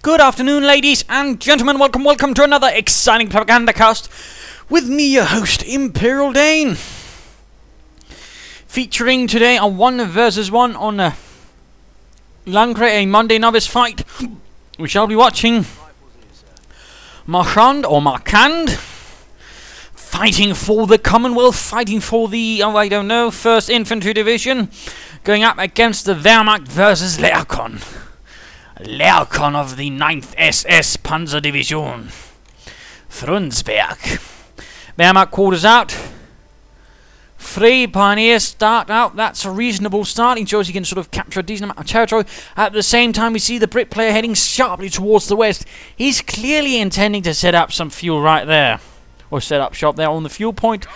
Good afternoon, ladies and gentlemen. Welcome to another exciting Propagandacast with me, your host, Imperial Dane. Featuring today a 1 versus 1 on Langres, a Monday novice fight. We shall be watching Machardd or Machardd fighting for the Commonwealth, fighting for the, I don't know, 1st Infantry Division, going up against the Wehrmacht versus Lector. Lector of the 9th SS Panzer Division. Frundsberg. Wehrmacht quarters out. 3 pioneers start out. That's a reasonable start. He shows he can sort of capture a decent amount of territory. At the same time, we see the Brit player heading sharply towards the west. He's clearly intending to set up some fuel right there. Or set up shop there on the fuel point.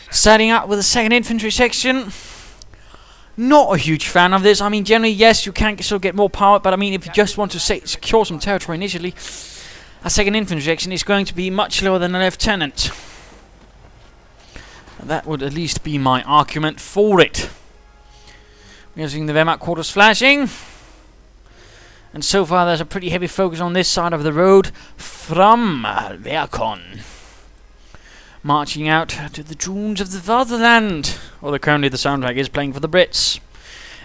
Setting up with the 2nd Infantry section. Not a huge fan of this. I mean, generally, yes, you can still get more power, but I mean, if you just want to secure some territory initially, a 2nd Infantry section is going to be much lower than a lieutenant. That would at least be my argument for it. We are seeing the Wehrmacht quarters flashing. And so far, there's a pretty heavy focus on this side of the road from Lector. Marching out to the tunes of the fatherland. Although currently the soundtrack is playing for the Brits.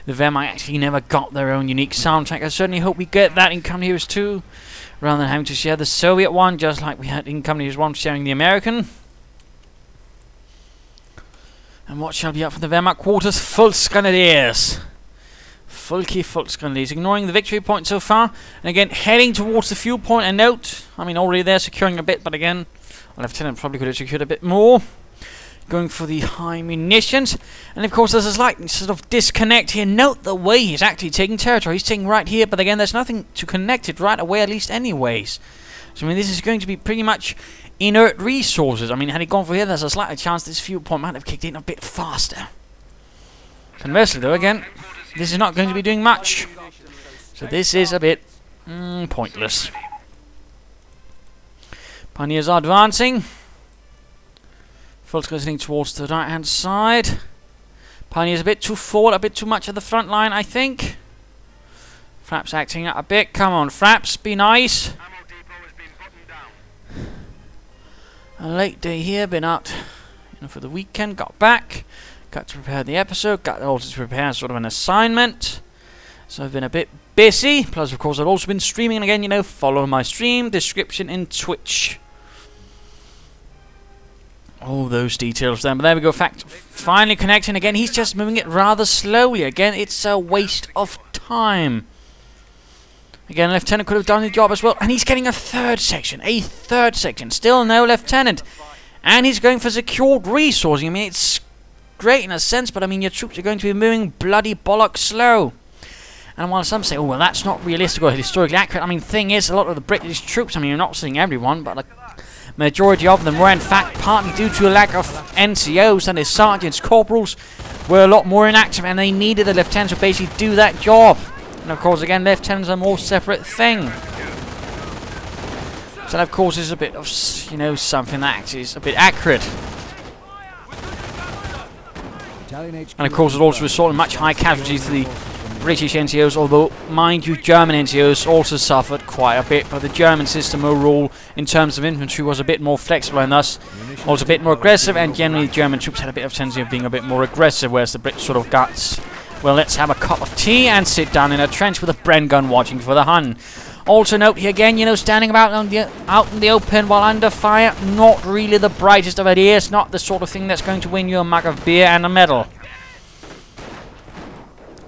The Wehrmacht actually never got their own unique soundtrack. I certainly hope we get that in Coming Heroes 2. Rather than having to share the Soviet one, just like we had in Coming Heroes 1 sharing the American. And what shall be up for the Wehrmacht quarters? Volksgrenadiers. Volksgrenadiers. Ignoring the victory point so far. And again, heading towards the fuel point. And note, I mean, already they're securing a bit, but again, a lieutenant probably could have secured a bit more. Going for the high munitions. And of course, there's a slight sort of disconnect here. Note the way he's actually taking territory. He's taking right here, but again, there's nothing to connect it right away, at least anyways. So, I mean, this is going to be pretty much inert resources. I mean, had he gone for here, there's a slight chance this fuel point might have kicked in a bit faster. Conversely, though, again, this is not going to be doing much. So this is a bit pointless. Pioneers are advancing. Volksgrenadiers heading towards the right-hand side. Pioneers a bit too forward, a bit too much at the front line, I think. Fraps acting out a bit. Come on, Fraps, be nice. A late day here, been out for the weekend, got back. Got to prepare the episode, got also to prepare sort of an assignment. So I've been a bit busy. Plus, of course, I've also been streaming. And again, you know, follow my stream description in Twitch. All those details then. But there we go. Finally connecting again. He's just moving it rather slowly. Again, it's a waste of time. Again, Lieutenant could have done the job as well. And he's getting a 3rd section. A 3rd section. Still no Lieutenant. And he's going for secured resourcing. I mean, it's great in a sense. But I mean, your troops are going to be moving bloody bollocks slow. And while some say, oh, well, that's not realistic or historically accurate. I mean, the thing is, a lot of the British troops, I mean, you're not seeing everyone, but a majority of them were, in fact, partly due to a lack of NCOs, and their sergeants, corporals, were a lot more inactive, and they needed the lieutenants to basically do that job. And, of course, again, lieutenants are a more separate thing. So that, of course, is a bit of, you know, something that actually is a bit accurate. And, of course, it also resulted in much higher casualties to the British NCOs, although, mind you, German NCOs also suffered quite a bit, but the German system overall, in terms of infantry, was a bit more flexible and thus was a bit more aggressive, and generally the German troops had a bit of tendency of being a bit more aggressive, whereas the Brits sort of got, well, let's have a cup of tea and sit down in a trench with a Bren gun watching for the Hun. Also note here again, you know, standing about out in the open while under fire, not really the brightest of ideas, not the sort of thing that's going to win you a mug of beer and a medal.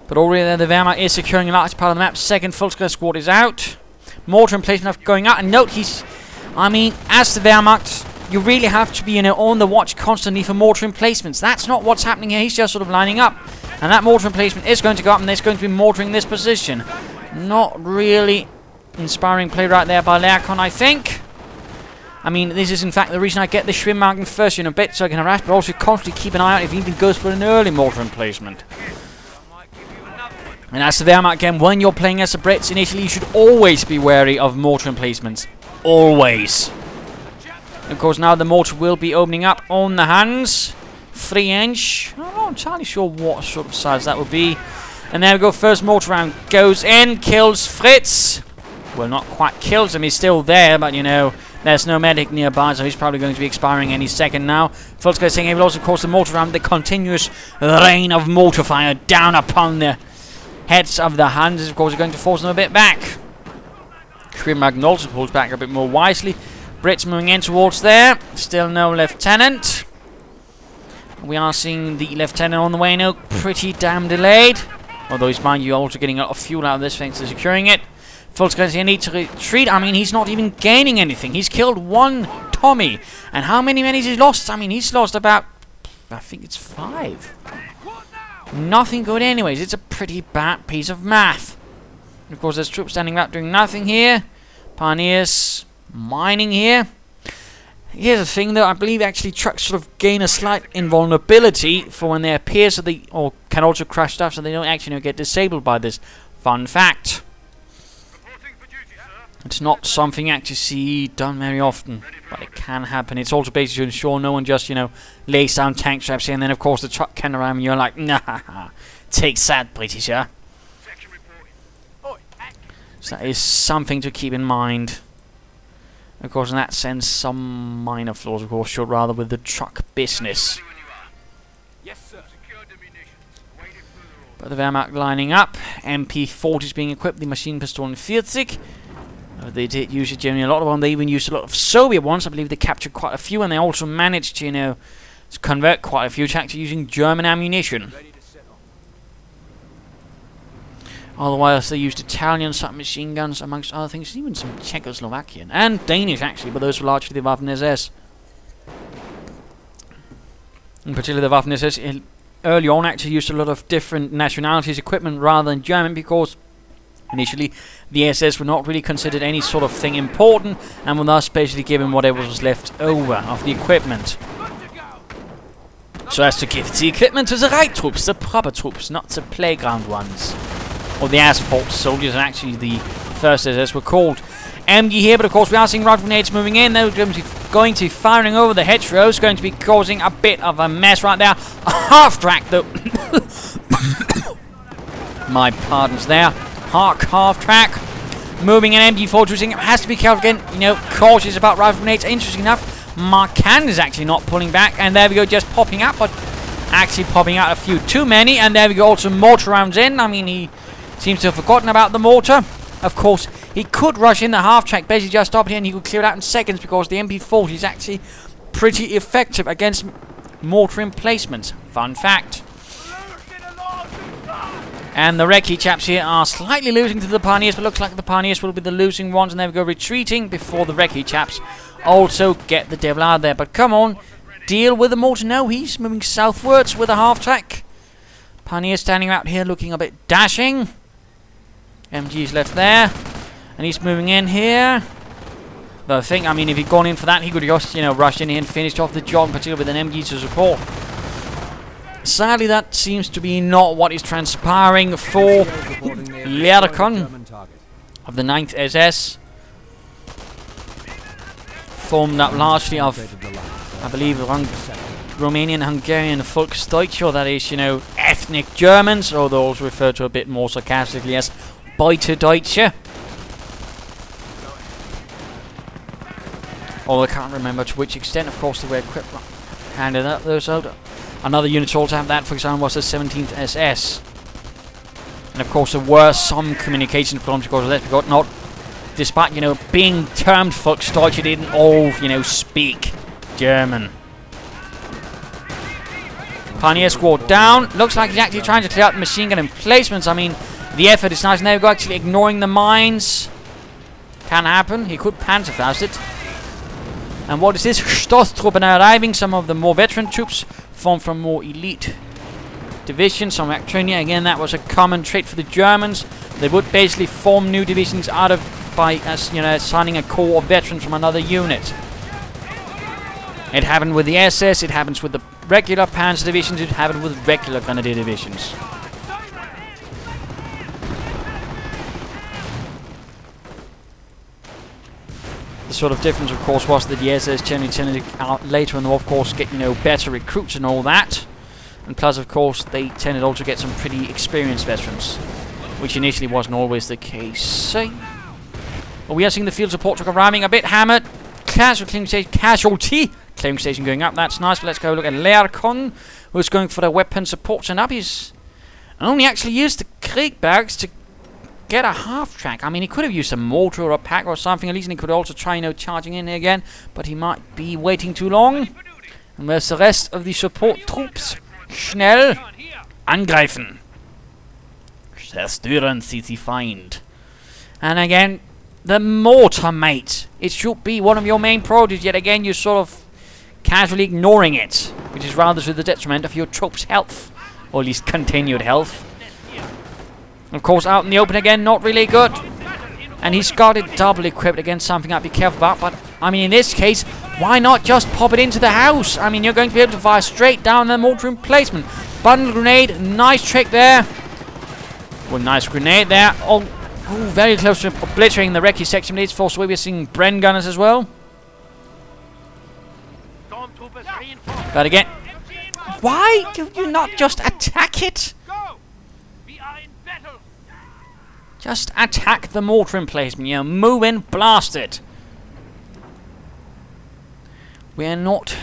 But already there, the Wehrmacht is securing a large part of the map. 2nd Volksgrenadier squad is out. Mortar emplacement going out. And note, I mean, as the Wehrmacht, you really have to be, you know, on the watch constantly for mortar emplacements. That's not what's happening here. He's just sort of lining up. And that mortar emplacement is going to go up, and there's going to be mortaring this position. Not really inspiring play right there by Lector, I think. I mean, this is in fact the reason I get the Schwimmwagen first in a bit, so I can harass, but also constantly keep an eye out if he even goes for an early mortar emplacement. And as the Wehrmacht, again, when you're playing as the Brits initially, you should always be wary of mortar emplacements. Always. And of course, now the mortar will be opening up on the Huns. 3-inch. I'm not entirely sure what sort of size that would be. And there we go. First mortar round goes in. Kills Fritz. Well, not quite kills him. He's still there, but, you know, there's no medic nearby, so he's probably going to be expiring any second now. Volksgeist saying he will also cause the mortar round, the continuous rain of mortar fire down upon the heads of the Huns is, of course, going to force them a bit back. Kevin Macleod also pulls back a bit more wisely. Brits moving in towards there. Still no lieutenant. We are seeing the lieutenant on the way now. Pretty damn delayed. Although he's, mind you, also getting a lot of fuel out of this thanks to securing it. Volksgeist here need to retreat. I mean, he's not even gaining anything. He's killed one Tommy. And how many men has he lost? I mean, he's lost about, I think it's 5. Nothing good anyways. It's a pretty bad piece of math. And of course, there's troops standing up doing nothing here. Pioneers mining here. Here's the thing though, I believe actually trucks sort of gain a slight invulnerability for when they appear, so they can also crash stuff, so they don't actually get disabled by this. Fun fact. It's not something actually see done very often, but it can happen. It's also basically to ensure no one just, you know, lays down tank traps here, and then of course the truck can around and you're like, nah, take that, Britisher. So that is something to keep in mind. Of course, in that sense, some minor flaws, of course, should rather with the truck business. But the Wehrmacht lining up. MP40 is being equipped, the machine pistol and 40. They did use it generally a lot of them. They even used a lot of Soviet ones. I believe they captured quite a few, and they also managed to, you know, to convert quite a few to actually using German ammunition. Otherwise, they used Italian submachine guns, amongst other things, even some Czechoslovakian and Danish, actually, but those were largely the Waffen-SS. In particular, the Waffen-SS early on actually used a lot of different nationalities' equipment rather than German, because initially the SS were not really considered any sort of thing important, and were thus basically given whatever was left over of the equipment. So as to give the equipment to the right troops, the proper troops, not the playground ones. Or the asphalt soldiers, and actually the first SS were called. MG here, but of course we are seeing rifle grenades moving in. They're going to be firing over the hedgerows, going to be causing a bit of a mess right there. A half-track though. My pardons there. Half-track. Moving an MG4 using it has to be careful again. You know, cautious about rifle grenades. Interesting enough, Machardd is actually not pulling back, and there we go, just popping up, but actually popping out a few too many. And there we go, also mortar rounds in. I mean, he seems to have forgotten about the mortar. Of course, he could rush in the half-track, basically just stop here, and he could clear it out in seconds, because the MP40 is actually pretty effective against mortar emplacements. Fun fact. And the Recce chaps here are slightly losing to the Pioneers, but looks like the Pioneers will be the losing ones, and there we go, retreating before the Recce chaps also get the devil out there. But come on, deal with the mortar. No, he's moving southwards with a half-track. Pioneers standing out here looking a bit dashing. MG's left there, and he's moving in here. But I think, I mean, if he'd gone in for that, he could have just, you know, rushed in here and finished off the job, particularly with an MG to support. Sadly, that seems to be not what is transpiring for Lector of the 9th SS. Formed up largely of, I believe, Romanian, Hungarian Volksdeutsche, or that is, you know, ethnic Germans, or those referred to a bit more sarcastically as Beutedeutsche. Although I can't remember to which extent, of course, they were equipped. Handed up those out. Another unit also have that, for example, was the 17th SS. And of course, there were some communication problems because of that. Because not, despite, you know, being termed Volksdeutsche, they didn't all, you know, speak German. Pioneer squad down. Looks like he's actually trying to clear out the machine gun emplacements. I mean, the effort is nice. Now we go, actually ignoring the mines. Can happen. He could Panzerfaust it. And what is this? Stoßtruppen are arriving. Some of the more veteran troops formed from more elite divisions. Some Machardd. Again, that was a common trait for the Germans. They would basically form new divisions out of by, as you know, assigning a corps of veterans from another unit. It happened with the SS. It happens with the regular Panzer divisions. It happened with regular Grenadier divisions. The sort of difference, of course, was that the SS generally tended to later in the war, of course, get, you know, better recruits and all that. And plus, of course, they tended also to get some pretty experienced veterans, which initially wasn't always the case. But we are seeing the field support truck arriving a bit hammered. Casualty. Claiming station going up. That's nice. But let's go look at Lector, who's going for the weapon support. And up he's only actually used the Krieg barracks to get a half track. I mean, he could have used a mortar or a pack or something at least, and he could also try, charging in here again. But he might be waiting too long. And where's the rest of the support troops? Schnell angreifen. Zerstören Sie die Feind. And again, the mortar, mate. It should be one of your main priorities. Yet again, you're sort of casually ignoring it, which is rather to the detriment of your troops' health, or at least continued health. Of course, out in the open again, not really good. And he's got it double equipped against something I'd be careful about. But, I mean, in this case, why not just pop it into the house? I mean, you're going to be able to fire straight down the mortar emplacement. Bundle grenade, nice trick there. Well, nice grenade there. Oh, very close to obliterating the recce section. But it's forced away. We're seeing Bren gunners as well. But again, why do you not just attack it? Just attack the mortar emplacement, move in, blast it. We're not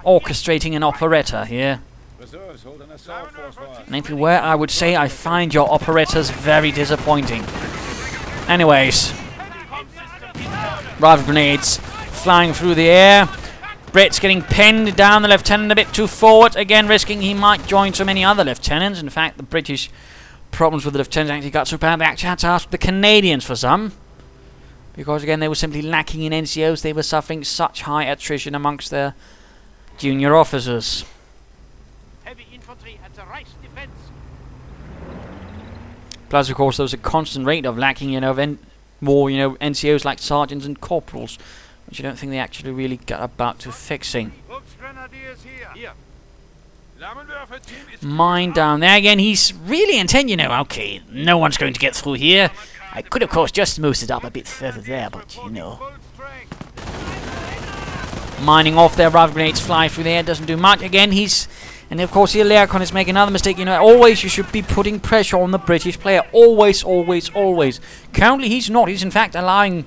orchestrating an operetta here. And if you were, I would say I find your operettas very disappointing. Anyways, rifle grenades flying through the air. Brett's getting pinned down, the lieutenant a bit too forward, again risking he might join so many other lieutenants. In fact, the British problems with the lieutenants actually got so bad they actually had to ask the Canadians for some. Because again, they were simply lacking in NCOs. They were suffering such high attrition amongst their junior officers. Heavy infantry at the Reich's defense. Plus, of course, there was a constant rate of lacking, more, NCOs like sergeants and corporals, which I don't think they actually really got about to fixing. Mine down there again. He's really intent, okay, no one's going to get through here. I could, of course, just move it up a bit further there, but, Mining off their rifle grenades, fly through the air, doesn't do much. Again, and of course here Learcon is making another mistake. Always you should be putting pressure on the British player. Always, always, always. Currently he's not. He's in fact allowing,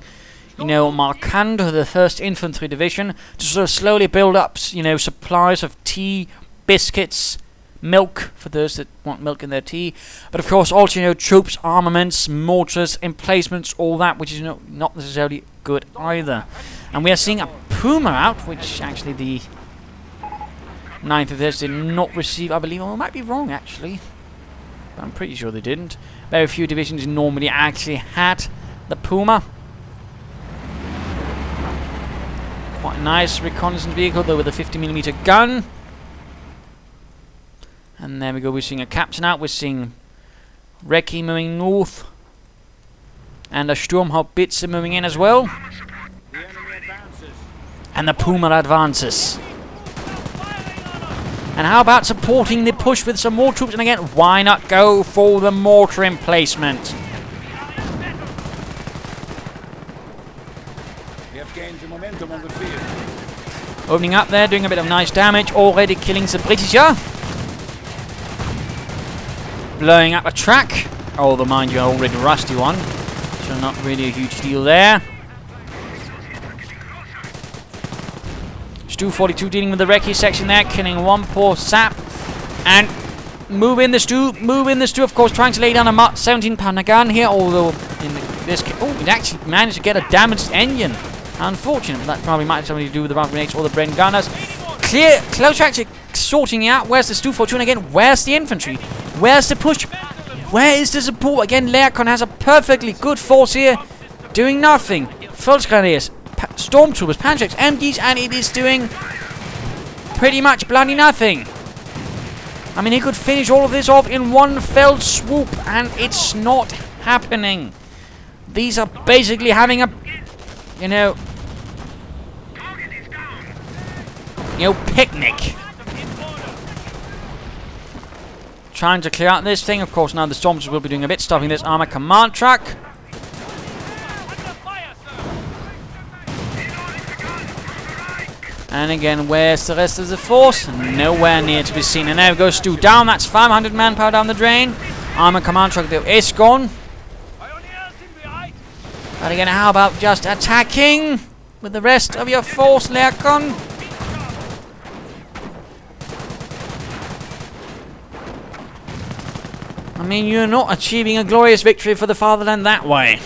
Machardd, the 1st Infantry Division, to sort of slowly build up, supplies of tea, biscuits, milk, for those that want milk in their tea. But of course also, troops, armaments, mortars, emplacements, all that, which is not necessarily good either. And we are seeing a Puma out, which actually the 9th of this did not receive, I believe. Well, I might be wrong, actually. But I'm pretty sure they didn't. Very few divisions normally actually had the Puma. Quite a nice reconnaissance vehicle, though, with a 50mm gun. And there we go, we're seeing a captain out. We're seeing Recce moving north. And a Sturmhaubitze moving in as well. And the Puma advances. And how about supporting the push with some more troops? And again, why not go for the mortar emplacement? We have gained the momentum on the field. Opening up there, doing a bit of nice damage. Already killing the Britisher. Blowing up a track. Although, mind you, already rusty one. So not really a huge deal there. Stu 42 dealing with the recce section there, killing one poor sap. And move in the Stu, of course, trying to lay down a 17-pounder gun here, although in this case, it actually managed to get a damaged engine. Unfortunate, but that probably might have something to do with the rifle grenades or the Bren gunners. Clear, close actually sorting it out. Where's the Stu 42? And again, where's the infantry? Where's the push? Where is the support? Again, Lector has a perfectly good force here, doing nothing. Volksgrenadiers, Stormtroopers, Panzers, MGs, and it is doing pretty much bloody nothing. I mean, he could finish all of this off in one fell swoop, and it's not happening. These are basically having a, picnic. Trying to clear out this thing. Of course, now the Stormtroopers will be doing a bit, stopping this armor command truck. And again, where's the rest of the force? Nowhere near to be seen. And there we go, Stu down. That's 500 manpower down the drain. Armor command truck there is gone. But again, how about just attacking with the rest of your force, Lector? I mean, you're not achieving a glorious victory for the fatherland that way.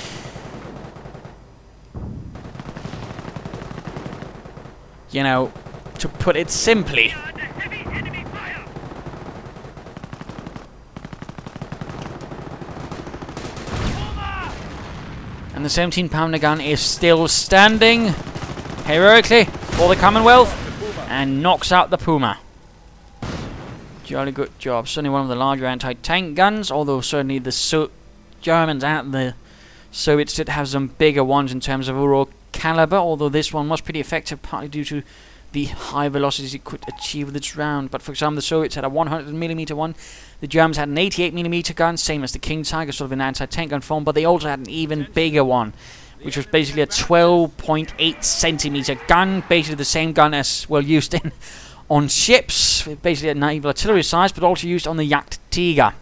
You know, to put it simply. And the 17-pounder gun is still standing heroically for the Commonwealth and knocks out the Puma. Jolly good job. Certainly one of the larger anti-tank guns, although certainly the Germans and the Soviets did have some bigger ones in terms of overall caliber, although this one was pretty effective, partly due to the high velocities it could achieve with its round. But for example, the Soviets had a 100mm one, the Germans had an 88mm gun, same as the King Tiger, sort of an anti-tank gun form, but they also had an even bigger one, which was basically a 12.8cm gun, basically the same gun as well used in on ships, basically at naval artillery size, but also used on the Jagd Tiger.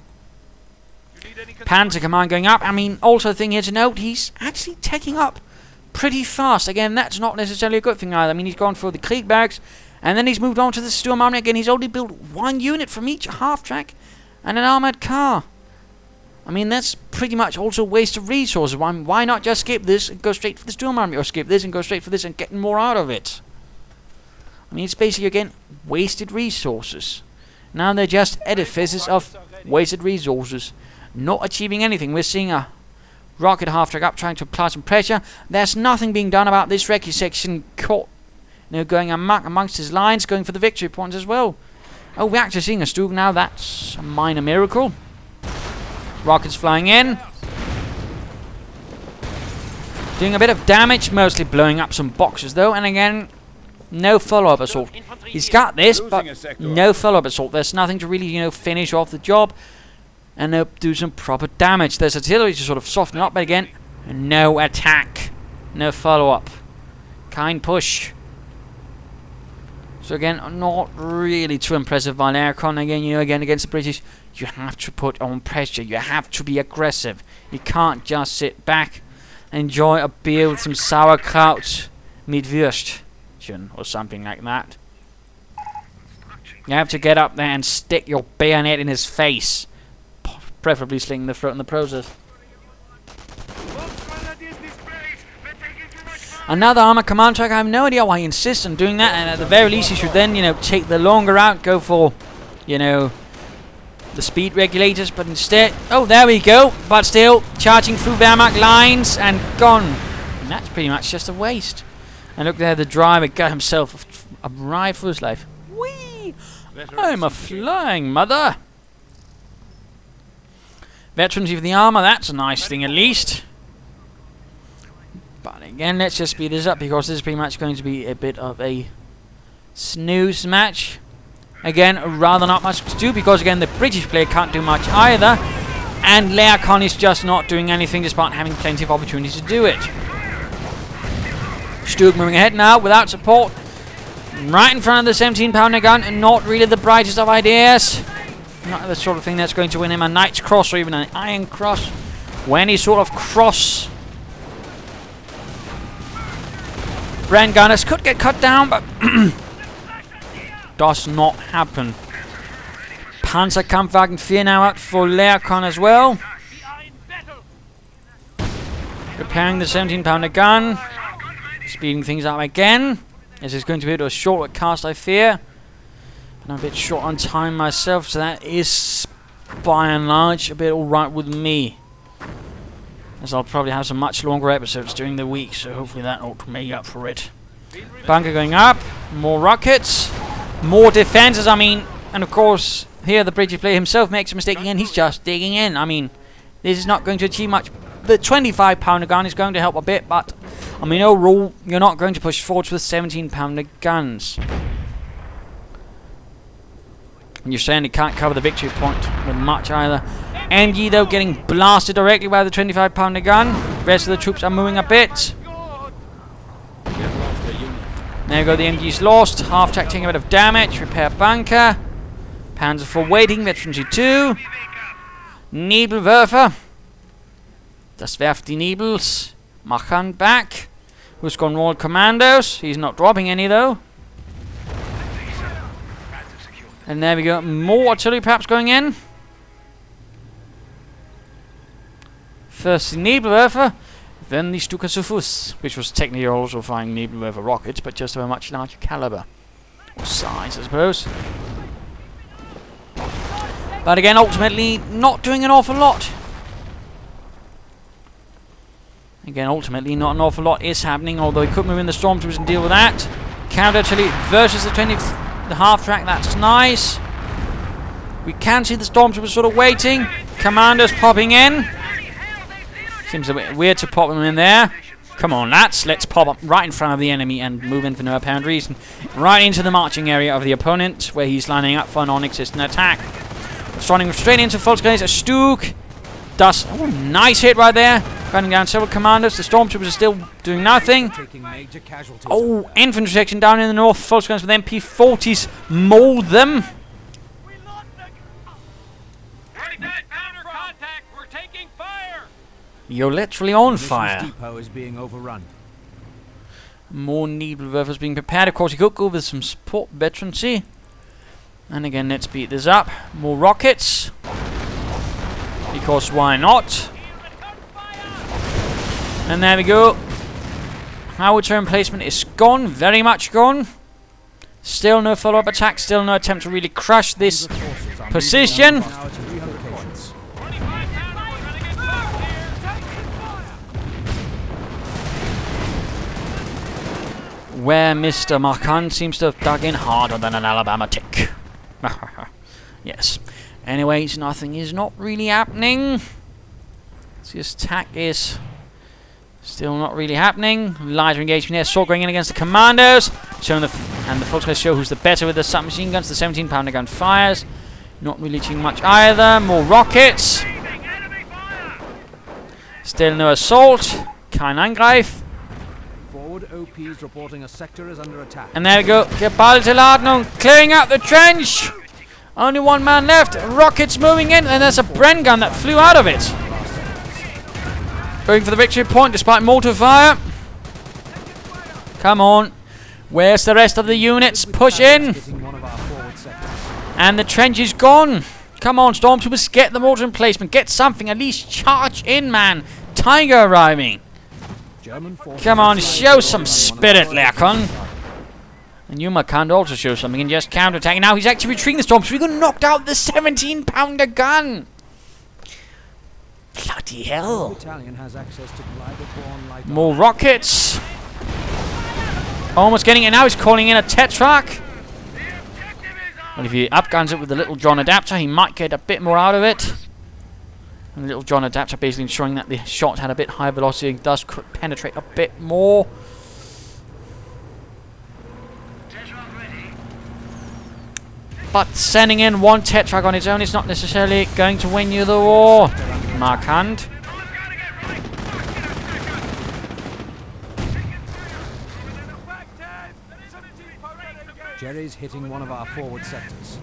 Panzer Command going up. I mean, also a thing here to note, he's actually taking up pretty fast. Again, that's not necessarily a good thing either. I mean, he's gone for the Krieg barracks, and then he's moved on to the Sturm Army. Again, he's only built one unit from each half-track and an armoured car. I mean, that's pretty much also a waste of resources. Why not just skip this and go straight for the Sturm Army, or skip this and go straight for this and get more out of it? I mean, it's basically, again, wasted resources. Now they're just edifices of wasted resources, not achieving anything. We're seeing a rocket half-track up trying to apply some pressure. There's nothing being done about this recce section caught, going amok amongst his lines, going for the victory points as well. Oh, we're actually seeing a Stug now. That's a minor miracle. Rockets flying in. Doing a bit of damage, mostly blowing up some boxes though, and again, no follow-up assault. He's got this, but no follow-up assault. There's nothing to really, finish off the job and do some proper damage. There's artillery to sort of soften up, but again, no attack, no follow-up. Kind push. So again, not really too impressive by Lector. Again, again against the British, you have to put on pressure. You have to be aggressive. You can't just sit back, enjoy a beer with some sauerkraut mit Würstchen or something like that. You have to get up there and stick your bayonet in his face, preferably slinging the throat in the process. Another armor command track. I have no idea why he insists on doing that, and at the very least he should then, take the longer route, go for, the speed regulators, but instead, oh, there we go, but still, charging through Wehrmacht lines and gone. And that's pretty much just a waste. And look there, the driver got himself a ride for his life. Whee! I'm a flying mother! Veterans of the armor, that's a nice thing at least. But again, let's just speed this up because this is pretty much going to be a bit of a snooze match. Again, rather not much to do because again, the British player can't do much either. And Lector is just not doing anything despite having plenty of opportunities to do it. Stug moving ahead now without support. Right in front of the 17-pounder gun, and not really the brightest of ideas. Not the sort of thing that's going to win him a Knight's Cross or even an Iron Cross. When he's sort of cross. Brand Gunners could get cut down, but does not happen. Panzerkampfwagen 4 now out for Lector as well. Repairing the 17-pounder gun. Speeding things up again. This is going to be a short cast, I fear. And I'm a bit short on time myself, so that is, by and large, a bit alright with me. As I'll probably have some much longer episodes during the week, so hopefully that ought to make up for it. Bunker going up. More rockets. More defenses, and of course, here the British player himself makes a mistake again. He's just digging in. This is not going to achieve much. The 25-pounder gun is going to help a bit, but overall, you're not going to push forwards with 17-pounder guns. And you're saying you can't cover the victory point with much either. MG, though, getting blasted directly by the 25-pounder gun. The rest of the troops are moving a bit. There we go, the MG's lost. Half-track taking a bit of damage. Repair bunker. Panzer IV waiting. Veteran G2. Nebelwerfer. Das werft die Nebels. Machardd back. Who's gone Royal Commandos? He's not dropping any though. And there we go. More artillery perhaps going in. First the Nebelwerfer, then the Stuka zu Fuß, which was technically also firing Nebelwerfer rockets, but just of a much larger caliber. Or size, I suppose. But again, ultimately, not doing an awful lot. Again, ultimately, not an awful lot is happening, although he could move in the stormtroopers and deal with that. Counter artillery versus the the half track, that's nice. We can see the stormtroopers sort of waiting. Commanders popping in. Seems a bit weird to pop them in there. Come on, lads, let's pop up right in front of the enemy and move in for no apparent reason. Right into the marching area of the opponent, where he's lining up for a non-existent attack. Starting straight into full scale, a Stuk. Does nice hit right there. Gunning down several commandos. The stormtroopers are still doing nothing. Oh, infantry section down in the north. Full scales with MP40s. Mold them. You're literally on fire. Depot is being overrun. More Nebelwerfers being prepared. Of course, you could go with some support veterancy. And again, let's beat this up. More rockets. Because why not? And there we go. Howard turn placement is gone. Very much gone. Still no follow-up attack. Still no attempt to really crush this position. Where Mr. Machardd seems to have dug in harder than an Alabama tick. Yes. Anyways, nothing is not really happening. This attack is still not really happening. Lighter engagement here. Sword going in against the commandos. Showing the and the folks going to show who's the better with the submachine guns. The 17-pounder gun fires. Not really doing much either. More rockets. Still no assault. Kein Angreif. OPs reporting a sector is under attack. And there we go. Geballte Ladung. Clearing out the trench. Only one man left. Rockets moving in. And there's a Bren gun that flew out of it. Going for the victory point despite mortar fire. Come on. Where's the rest of the units? Push in. And the trench is gone. Come on, stormtroopers. Get the mortar emplacement. Get something. At least charge in, man. Tiger arriving. Come on, show some spirit, Lector. And you, Machardd, also show something and just counterattack. Now he's actually retreating the stormtroopers. We got knocked out the 17-pounder gun. Bloody hell. More rockets. Almost getting it now. He's calling in a Tetrarch. Well, if he upguns it with the Little John adapter, he might get a bit more out of it. And the Little John adapter basically ensuring that the shot had a bit higher velocity and thus could penetrate a bit more. But sending in one Tetrarch on its own is not necessarily going to win you the war, Machardd. Jerry's hitting one of our forward sectors.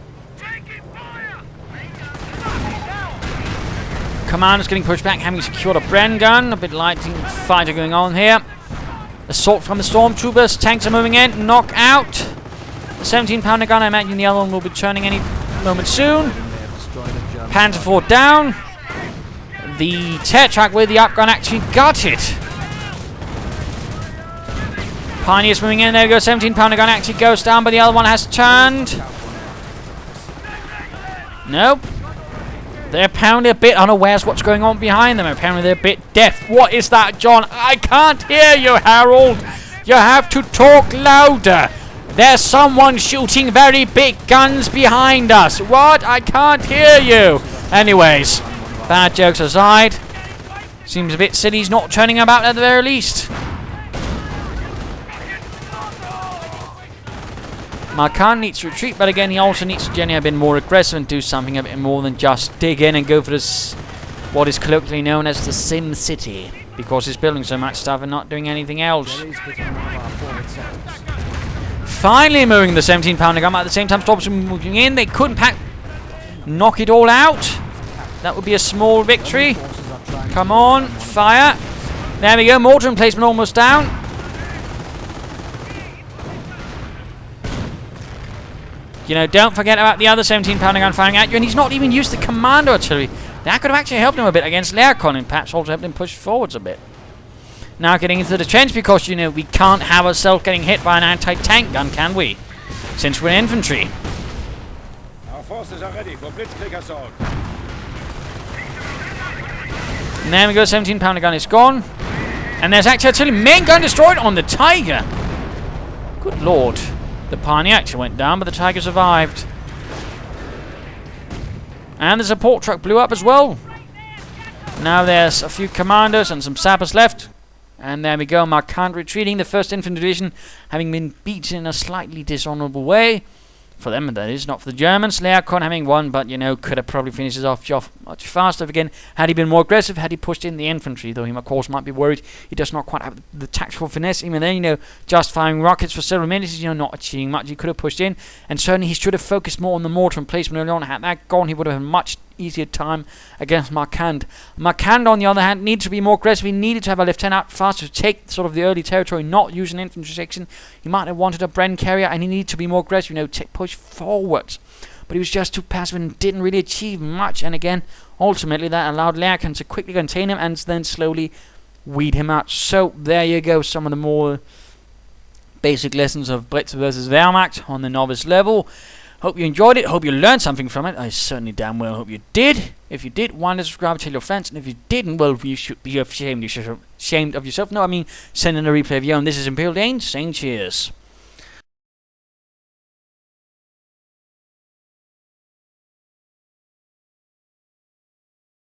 Commander's getting pushed back, having secured a Bren gun. A bit lighting fighter going on here. Assault from the stormtroopers. Tanks are moving in. Knock out. The 17-pounder gun. I imagine the other one will be turning any moment soon. Panther 4 down. The Tetrarch with the up gun actually got it. Pioneers moving in. There we go. 17-pounder gun actually goes down, but the other one has turned. Nope. They're apparently a bit unawares what's going on behind them. Apparently they're a bit deaf. What is that, John? I can't hear you, Harold. You have to talk louder. There's someone shooting very big guns behind us. What? I can't hear you. Anyways, bad jokes aside. Seems a bit silly he's not turning about at the very least. Machardd needs to retreat, but again, he also needs to generally have been more aggressive and do something a bit more than just dig in and go for this, what is colloquially known as the Sim City, because he's building so much stuff and not doing anything else. Finally moving the 17-pounder gun, but at the same time, stormtroopers moving in. They couldn't knock it all out. That would be a small victory. Come on, fire. There we go, mortar emplacement almost down. You know, don't forget about the other 17-pounder gun firing at you, and he's not even used the commando artillery. That could have actually helped him a bit against Lector, and perhaps also helped him push forwards a bit. Now getting into the trench, because, you know, we can't have ourselves getting hit by an anti-tank gun, can we? Since we're infantry. Our forces are ready for blitzkrieg assault. And there we go, 17-pounder gun is gone. And there's actually artillery main gun destroyed on the Tiger. Good lord. The Pioneer actually went down, but the Tiger survived. And the support truck blew up as well. Now there's a few commandos and some sappers left. And there we go, Machardd retreating, the 1st Infantry Division having been beaten in a slightly dishonourable way. For them, that is, not for the Germans. Lector having won, but, you know, could have probably finished his off job much faster. Again, had he been more aggressive, had he pushed in the infantry, though he, of course, might be worried he does not quite have the tactical finesse. Even then, you know, just firing rockets for several minutes, you know, not achieving much. He could have pushed in, and certainly he should have focused more on the mortar emplacement early on. Had that gone, he would have had much easier time against Machardd. Machardd, on the other hand, needed to be more aggressive. He needed to have a lieutenant out faster to take sort of the early territory, not use an infantry section. He might have wanted a Bren carrier, and he needed to be more aggressive, you know, push forwards. But he was just too passive and didn't really achieve much. And again, ultimately, that allowed Lector to quickly contain him and then slowly weed him out. So there you go, some of the more basic lessons of Blitz versus Wehrmacht on the novice level. Hope you enjoyed it. Hope you learned something from it. I certainly damn well hope you did. If you did, why not subscribe and tell your friends? And if you didn't, well, you should be ashamed of yourself. No, I mean, send in a replay of your own. This is Imperial Dane saying cheers.